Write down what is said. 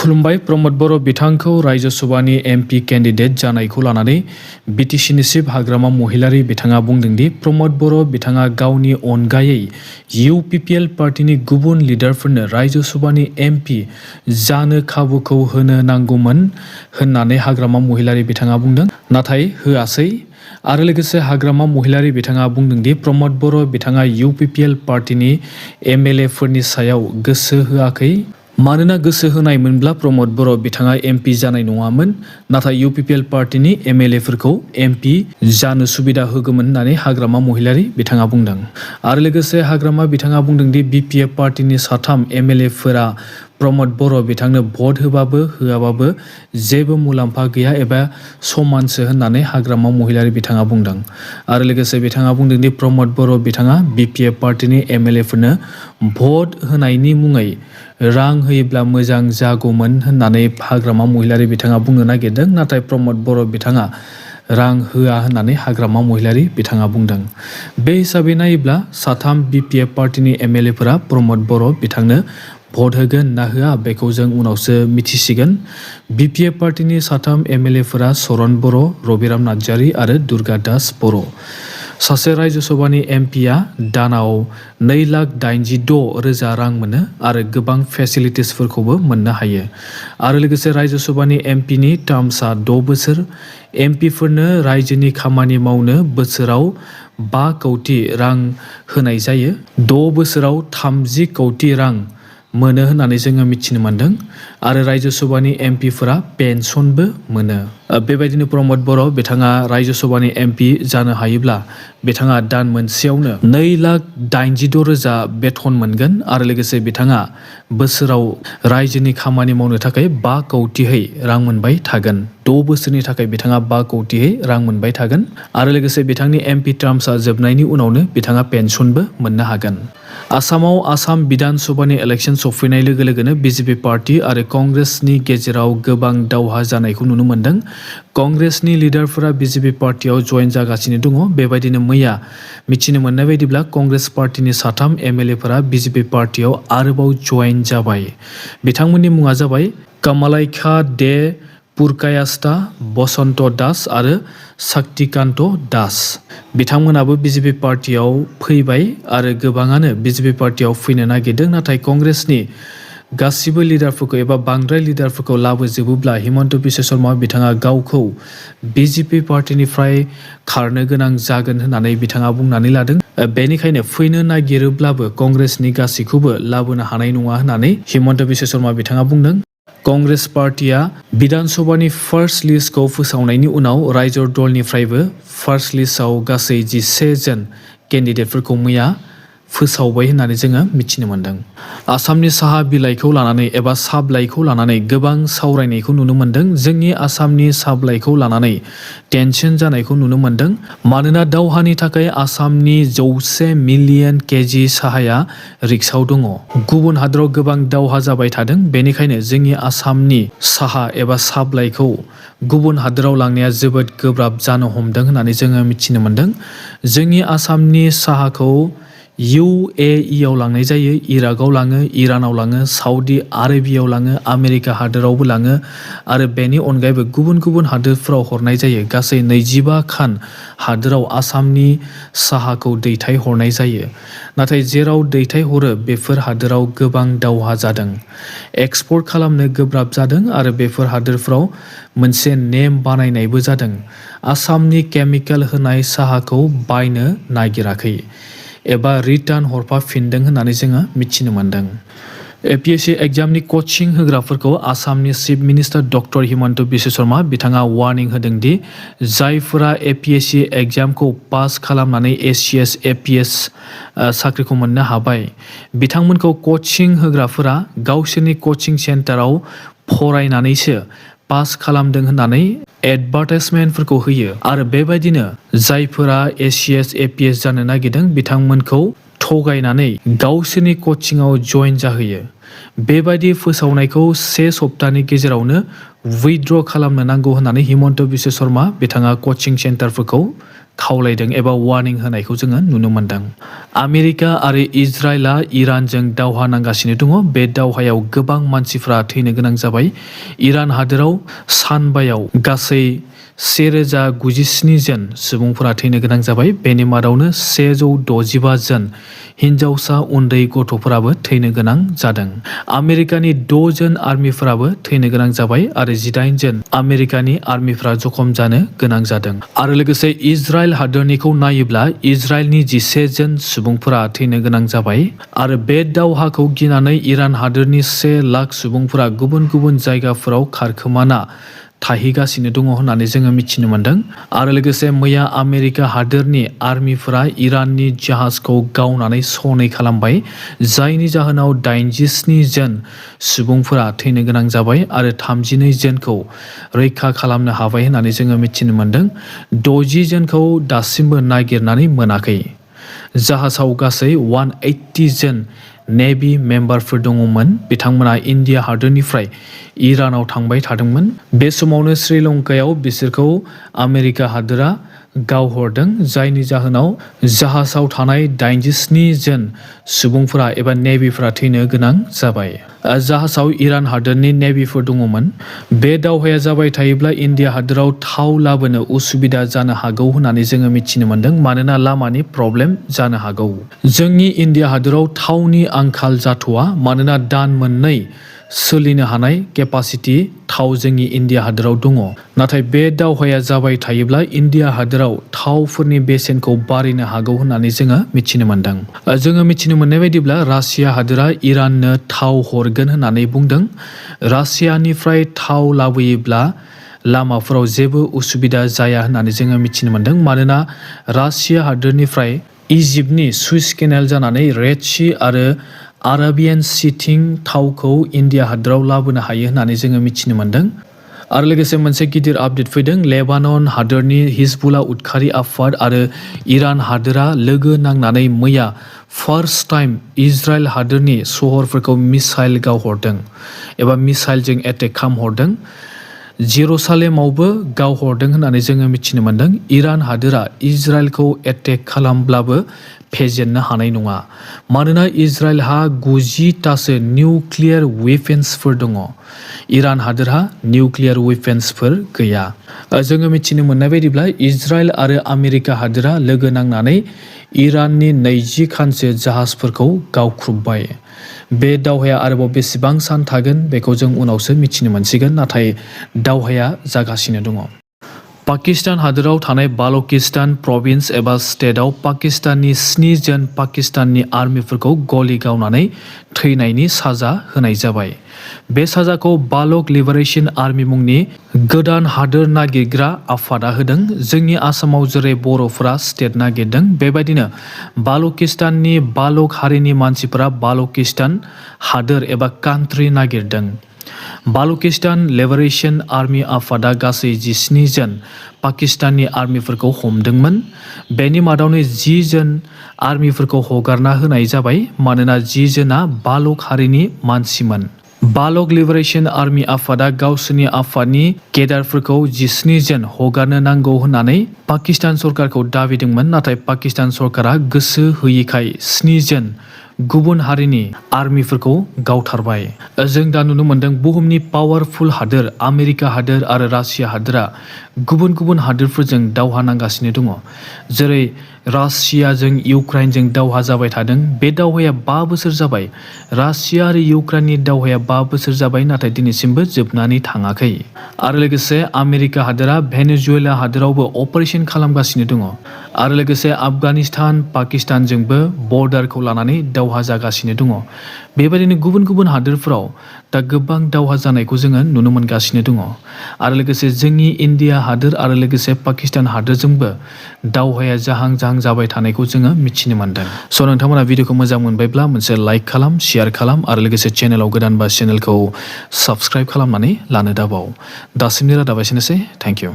खुलुमबाय प्रमद बर' बिथांखौ राज्य सभानि एमपि केन्डिडेट जानायखौ लानानै बिटिसिनि चिफ हाग्रामा महिलारी बिथाङा बुंदोंदि प्रमद बर' बिथाङा गावनि अनगायै इउपिपिएल पार्टिनि गुबुन लिडारफोरनो राज्य सभानि एमपि जानो खाबुखौ होनो नांगौमोन होननानै हाग्रामा महिलारी बिथाङा बुंदों, नाथाय होआसै। आरो लोगोसे हाग्रामा महिलारी बिथाङा बुंदोंदि प्रमद बर' बिथाङा इउपिपिएल पार्टिनि एमएलएफोरनि सायाव गोसो होआखै। मानोना गोसो होनायमोनब्ला प्रमद बर' बिथाङा एमपि जानाय नङामोन, नाथाय इउपिपिएल पार्टिनि एमएलएफोरखौ एमपि जानो सुबिदा होगौमोन होननानै हाग्रामा महिलारी बिथाङा बुंदों। आरो लोगोसे हाग्रामा बिथाङा बुंदोंदि बिपिएफ पार्टिनि 3 एमएलएफोरा प्रमद बर' बिथांनो भट होबाबो होआबाबो जेबो मुलाम्फा गैया एबा समानसो होननानै हाग्रामा महिलारी बिथाङा बुंदों। आरो लोगोसे बिथाङा बुंदोंदि प्रमद बर' बिथाङा बिपिएफ पार्टिनि एमएलएफोरनो भट होनायनि मुङै रां होयोब्ला मोजां जागौमोन होननानै हाग्रामा महिलारी बिथाङा बुंनो नागिरदों, नाथाय प्रमद बर' बिथाङा रां होआ होननानै हाग्रामा महिलारी बिथाङा बुंदों। बे हिसाबै नायोब्ला 3 बिपिएफ पार्टिनि एमएलएफोरा प्रमद बर' बिथांनो भट होगोन ना होआ बेखौ जों उनावसो मिथिसिगोन। बिपिएफ पार्टिनि 3 एमएलएफोरा चरण बर', रबिराम नार्जारी आरो दुर्गा दास बर'। सासे राज्य सभानि एमपिआ दानाव 2,86,000 रां मोनो आरो गोबां फेसिलिटिसफोरखौबो मोननो हायो। आरो लोगोसे राज्य सभानि एमपिनि टार्मसआ 6 बोसोर। एमपिफोरनो रायजोनि खामानि मावनो बोसोराव 5 कौटि रां होनाय जायो। 6 बोसोराव 30 कौटि रां मोनो होननानै जोङो मिथिनो मोन्दों। आरो राज्य सभानि एमपिफोरा पेन्सनबो मोनो। बेबायदिनो प्रमद बर' बिथाङा राज्य सभानि एमपि जानो हायोब्ला बिथाङा दान मोनसेयावनो 2,86,000 बेथन मोनगोन आरो लोगोसे बिथाङा बोसोराव रायजोनि खामानि मावनो थाखाय 5 कौटिहै रां मोनबाय थागोन। 6 बोसोरनि थाखाय बिथाङा 5 कौटिहै रां मोनबाय थागोन आरो लोगोसे बिथांनि एमपि टार्मसआ जोबनायनि उनावनो बिथाङा पेन्सनबो मोननो हागोन। आसामाव आसाम बिधान सभानि इलेक्शन सफैनाय लोगो लोगोनो बिजेपि पार्टी आरो कंग्रेसनि गेजेराव गोबां दावहा जानायखौ नुनो मोन्दों। कंग्रेसनि लिडारफोरा बिजेपि पार्टीआव जइन जागासिनो दङ। बेबायदिनो मैया मिथिनो मोननाय बायदिब्ला कंग्रेस पार्टीनि 3 एमएलएफोरा बिजेपि पार्टीआव आरोबाव जइन जाबाय। बिथांमोननि मुङा जाबाय कमलाइखा दे पुरकायास्ता, बसन्त दास आरो शक्तिकान्त दास। बिथांमोनाबो बिजेपि पार्टीआव फैबाय आरो गोबाङानो बिजेपि पार्टीआव फैनो नागिरदों, नाथाय कंग्रेसनि गासिबो लिडारफोरखौ एबा बांद्राय लिडारफोरखौ लाबोजोबोब्ला हिमन्त बिश्व शर्मा बिथाङा गावखौ बिजेपि पार्टीनिफ्राय खारनो गोनां जागोन होननानै बिथाङा बुंनानै लादों। बेनिखायनो फैनो नागिरोब्लाबो कंग्रेसनि गासैखौबो लाबोनो हानाय नङा होननानै हिमन्त बिश्व शर्मा बिथाङा बुंदों। कंग्रेस पार्टीआ बिधान सभानि फार्स्ट लिस्टखौ फोसावनायनि उनाव रायजो दलनिफ्रायबो फार्स्ट लिस्टआव गासै 11 जन केन्डिडेटफोरखौ मैया फोसावबाय होननानै जोङो मिथिनो मोन्दों। आसामनि साहा बिलाइखौ लानानै एबा साब्लाइखौ लानानै गोबां सावरायनायखौ नुनो मोन्दों। जोंनि आसामनि साब्लाइखौ लानानै टेनसन जानायखौ नुनो मोन्दों। मानोना दावहानि थाखाय आसामनि 100 मिलियन केजि साहाया रिक्सआव दङ। गुबुन हादराव गोबां दावहा जाबाय थादों, बेनिखायनो जोंनि आसामनि साहा एबा साब्लाइखौ गुबुन हादराव लांनाया जोबोद गोब्राब जानो हमदों होननानै जोङो मिथिनो मोन्दों। जोंनि आसामनि साहाखौ UAE आव लांनाय जायो, इराकआव लाङो, इरानाव लाङो, साउदी आरबियाव लाङो, आमेरिका हादोरावबो लाङो आरो बेनि अनगायैबो गुबुन गुबुन हादोरफोराव हरनाय जायो। गासै 25 खान हादोराव आसामनि साहाखौ दैथायहरनाय जायो। नाथाय जेराव दैथायहरो बेफोर हादोराव गोबां दावहा जादों। एक्सपर्ट खालामनो गोब्राब जादों आरो बेफोर हादोरफोराव मोनसे नेम बानायनायबो जादों। आसामनि केमिकेल होनाय साहाखौ बायनो नागिराखै एबा रिटार्न हरफाफिनदों होननानै जोङो मिथिनो मोन्दों। APSC एग्जामनि कचिं होग्राफोरखौ आसामनि chief minister doctor Himanta Biswa Sharma बिथाङा वार्निं होदों दि जायफोरा APSC एग्जामखौ पास खालामनानै ACS APS साख्रिखौ मोननो हाबाय, बिथांमोनखौ कचिं होग्राफोरा गावसोरनि कचिं सेन्टाराव फरायनानैसो पास खालामदों होननानै एडभार्टाइजमेन्टफोरखौ होयो आरो बेबायदिनो जायफोरा ACS APS जानो नागिरदों बिथांमोनखौ थगायनानै गावसोरनि कचिंआव जइन जाहोयो। बेबायदि फोसावनायखौ 1 सप्तानि गेजेरावनो उइथड्र खालामनो नांगौ होननानै हिमन्त बिश्व शर्मा बिथाङा कचिं सेन्टारफोरखौ खावलायदों एबा वार्निं होनायखौ जोङो नुनो मोन्दों। आमेरिका आरो इजराइलआ इरानजों दावहा नांगासिनो दङ। बे दावहायाव गोबां मानसिफ्रा थैनो गोनां जाबाय। इरान हादोराव सानबायाव गासै 1097 जन सुबुंफोरा थैनो गोनां जाबाय। बेनि मादावनो 165 जन हिन्जावसा उन्दै गथ'फोराबो थैनो गोनां जादों। आमेरिकानि 6 जन आर्मिफोराबो थैनो गोनां जाबाय आरो 18 जन आमेरिकानि आर्मिफ्रा जखम जानो गोनां जादों। आरो लोगोसे इजराइल हादरनिखौ नायोब्ला इजराइलनि 11 जन सुबुंफोरा थैनो गोनां जाबाय आरो बे दावहाखौ गिनानै इरान हादरनि 1 लाख सुबुंफोरा गुबुन गुबुन जायगाफोराव खारखोमाना थाहैगासिनो दङ होननानै जोङो मिथिनो मोन्दों। आरो लोगोसे मैया आमेरिका हादोरनि आर्मिफोरा इराननि जाहाजखौ गावनानै सनै खालामबाय, जायनि जाहोनाव 87 जन सुबुंफोरा थैनो गोनां जाबाय आरो 32 जनखौ रैखा खालामनो हाबाय होननानै जोङो मिथिनो मोन्दों। 60 जनखौ दासिमबो नागिरनानै मोनाखै। जाहाजाव गासै 180 जन नेभि मेम्बारफोर दङमोन। बिथांमोना इन्डिया हादोरनिफ्राय इरानाव थांबाय थादोंमोन। बे समावनो श्रीलंकायाव बिसोरखौ आमेरिका हादोरा गावहरदों, जायनि जाहोनाव जाहाजाव थानाय 87 जन सुबुंफोरा एबा नेभिफोरा थैनो गोनां जाबाय। जाहाजाव इरान हादोरनि नेभिफोर दङमोन। बे दावहाया जाबाय थायोब्ला इन्डिया हादोराव थाव लाबोनो उसुबिदा जानो हागौ होननानै जोङो मिथिनो मोन्दों, मानोना लामानि प्रब्लेम जानो हागौ। जोंनि इन्डिया हादोराव थावनि आंखाल जाथ'वा, मानोना दान मोननै सोलिनो हानाय केपासिटि थाव जोंनि इन्डिया हादोराव दङ। नाथाय बे दावहाया जाबाय थायोब्ला इन्डिया हादोराव थावफोरनि बेसेनखौ बारायनो हागौ होननानै जोङो मिथिनो मोन्दों। जोङो मिथिनो मोननाय बायदिब्ला रासिया हादोरा इराननो थाव हरगोन होननानै बुंदों। रासियानिफ्राय थाव लाबोयोब्ला लामाफोराव जेबो उसुबिदा जाया होननानै जोङो मिथिनो मोन्दों, मानोना रासिया हादोरनिफ्राय इजिप्टनि सुइस केनेल जानानै रेड सी आरो आराबियान सीथिं थावखौ इन्डिया हादोराव लाबोनो हायो होननानै जोङो मिथिनो मोन्दों। आरो लोगोसे मोनसे गिदिर आपडेट फैदों। लेबानन हादोरनि हिजबुल्लाह उदखारि आफाद आरो इरान हादोरा लोगो नांनानै मैया फार्स्ट टाइम इजराइल हादोरनि सहरफोरखौ मिसाइल गावहरदों एबा मिसाइलजों एटेक खालामहरदों। जेरुसालेमावबो गावहरदों होननानै जोङो मिथिनो मोन्दों। इरान हादोरा इजराइलखौ एटेक खालामब्लाबो फेजेननो हानाय नङा, मानोना इजराइलहा 90तासो निउक्लियार वेपन्सफोर दङ। इरान हादोरहा निउक्लियार वेपन्सफोर गैया। जोङो मिथिनो मोननाय बायदिब्ला इजराइल आरो आमेरिका हादोरा लोगो नांनानै इराननि 20 खानसो जाहाजफोरखौ गावख्रुबबाय। बे दावहाया आरोबाव बेसेबां सान थागोन बेखौ जों उनावसो मिथिनो मोनसिगोन, नाथाय दावहाया जागासिनो दङ। पाकिस्तान हादोराव थानाय बालुचिस्तान प्रभिन्स एबा स्टेटआव पाकिस्ताननि 7 जन पाकिस्ताननि आर्मिफोरखौ गलि गावनानै थैनायनि साजा होनाय जाबाय। बे साजाखौ बालक लिबारेशन आर्मी मुंनि गोदान हादोर नागिरग्रा आफादा होदों। जोंनि आसामाव जेरै बर'फोरा स्टेट नागिरदों, बेबायदिनो बालुचिस्ताननि बालक हारिनि मानसिफोरा बालुचिस्तान हादोर एबा कान्ट्रि नागिरदों। बालुचिस्तान लिबारेशन आर्मी आफादा गासै 17 जन पाकिस्ताननि आर्मिफोरखौ हमदोंमोन। बेनि मादावनो 10 जन आर्मिफोरखौ हगारना होनाय जाबाय, मानोना 10 जना बालक हारिनि मानसिमोन। बालक लिबारेशन आर्मी आफादा गावसोरनि आफादनि केडारफोरखौ 17 जन हगारनो नांगौ होननानै पाकिस्तान सरकारखौ दाबिदोंमोन, नाथाय पाकिस्तान सरकारा गोसो होयिखाय 7 जन गुबुन हारिनि आर्मिफोरखौ गावथारबाय। जों दा नुनो मोन्दों बुहुमनि पावारफुल हादोर आमेरिका हादोर आरो रासिया हादोरा गुबुन गुबुन हादोरफोरजों दावहा नांगासिनो दङ। जेरै रासियाजों इउक्रेनजों दावहा जाबाय थादों। बे दावहाया 5 बोसोर जाबाय। रासिया आरो इउक्रेननि दावहाया 5 बोसोर जाबाय, नाथाय दिनैसिमबो जोबनानै थाङाखै। आरो लोगोसे आमेरिका हादोरा भेनेजुवेला हादोरावबो अपारेशन खालामगासिनो दङ। आरो लोगोसे आफगानिस्तान पाकिस्तानजोंबो बर्डारखौ लानानै दावहा जागासिनो दङ। बेबायदिनो गुबुन गुबुन हादोरफोराव दा गोबां दावहा जानायखौ जोङो नुनो मोनगासिनो दङ। आरो लोगोसे जोंनि इन्डिया हादोर आरो लोगोसे पाकिस्तान हादोरजोंबो दावहाया जाहां जाहां जाबाय थानायखौ जोङो मिथिनो मोन्दों। स' नोंथांमोना भिडिअखौ मोजां मोनबायब्ला मोनसे लाइक खालाम, शेयार खालाम आरो लोगोसे चेनेलाव गोदानबा चेनेलखौ साबस्क्राइब खालामनानै लानो दाबाव। दासिमनि रादाबा एसेनोसै। Thank you.